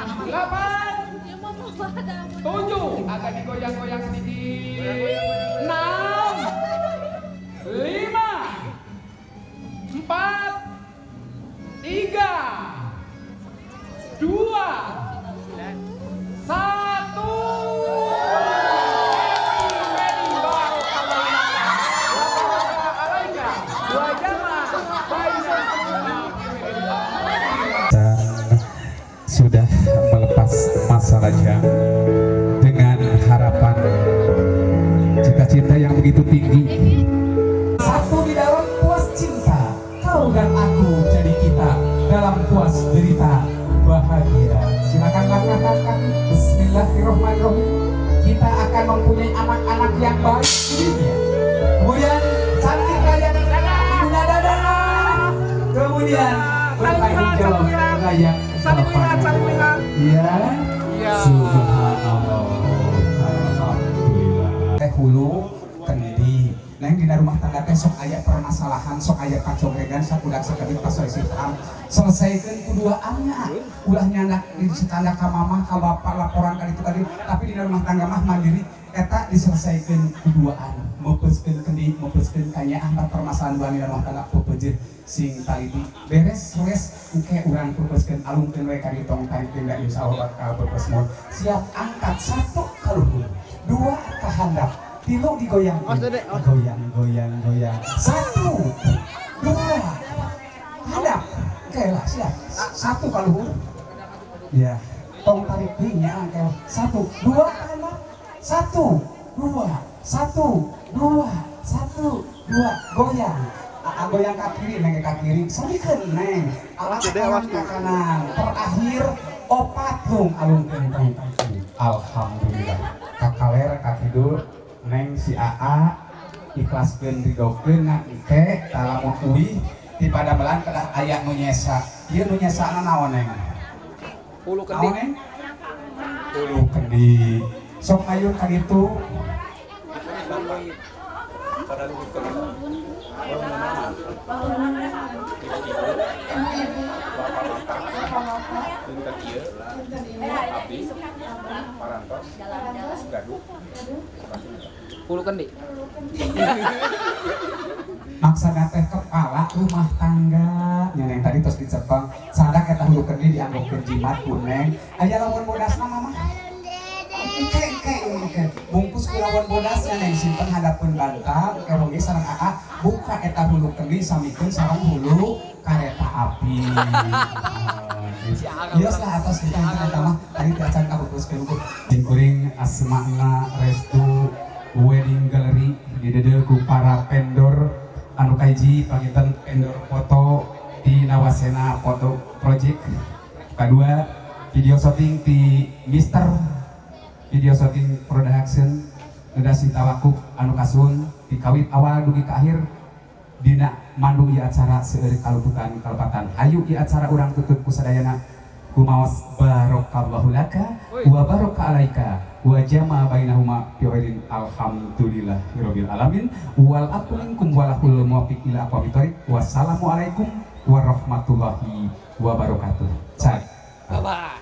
8, 7, agak digoyang-goyang sedikit. 6, 5, 4, 3, 2, 1. Sudah melepas masa lajang dengan harapan cita-cita yang begitu tinggi. Satu di dalam puas cinta, kau dan aku jadi kita dalam puas derita bahagia. Silakan langkah-langkah. Bismillahirrahmanirrahim. Kita akan mempunyai anak-anak yang baik di dunia. Kemudian cantik layak ibunya dadah. Kemudian bertanggung jawab layak kedepannya. Iya. Subhanallah. Alhamdulillah. Teh hulu kendi. Nah di rumah tangga teh sok aya permasalahan, sok aya kacongregan sakudak sakabit pasal sitam. Selesaikan kuduaannya. Ulah nyandak di setanda ka mamah ka bapak laporan kali itu tadi, tapi di rumah tangga mah mandiri eta diselesaikan kuduaan. Mepeskeun kendi, mepeskeun kanya angkat permasalahan bulan di rumah tangga pepejeut sing taliti beres wes engke urang pepeskeun alungkeun we ka ditong taliti da insyaallah bakal pepes mun. Siap angkat 1 ka luhur, 2 ka handap. Tilo digoyang, goyang, goyang, goyang. 1, 2, hadap. Oke lah, siap. 1 kalau luhur. Ya, tong tarik tingnya. 1, 2, hadap. 1, 2, 1, 2, 1, 2, goyang. Goyang ke kiri, neng ke kiri. Salikeun neng. Alas kanan ke kanan. Terakhir opatung alungkeun tong tarik. Alhamdulillah. Kakaler kakidul. Neng si AA ikhlaskeun ridokeun na engke talamun uwi ti padamelan kedah aya nu nyesa. Ieu nu nyesana naon neng? Ulu kendi. Neng? Ulu kendi. Sok ayo ka ditu. Ulu kendi. Maksana teh kepala rumah tangga nyeneng tadi terus dicepeng sadak eta hulu kendi dianggapkeun jimat kuneng aya lawan bodasna mama engke bungkus ku lawan bodas nyeneng simpen hadapeun bantal keroge sareng AA buka eta hulu kendi samikeun sareng hulu kareta api. Bios lah atas kita eta mah tadi diacan ka bungkuskeun ku kuring asmana restu wedding gallery didedel ku para vendor anu kaiji panginten vendor foto di Nawasena Foto Project. Kedua video shooting di Mister Video Shooting Production ngedasi tawakuk anu kasun di kawit awal dugi ke akhir dina mandu ieu acara seueur kaluputan kalepatan. Hayu ieu acara urang tutup ku sadayana kumaos barokallahu laka wa baraka alaika wa jama bainahuma fi khairin alhamdulillahirabbil alamin wal aqul minkum walahul muwaffiq ila aqwamit thoriq wassalamu alaikum warahmatullahi wabarakatuh. Cai. Bye.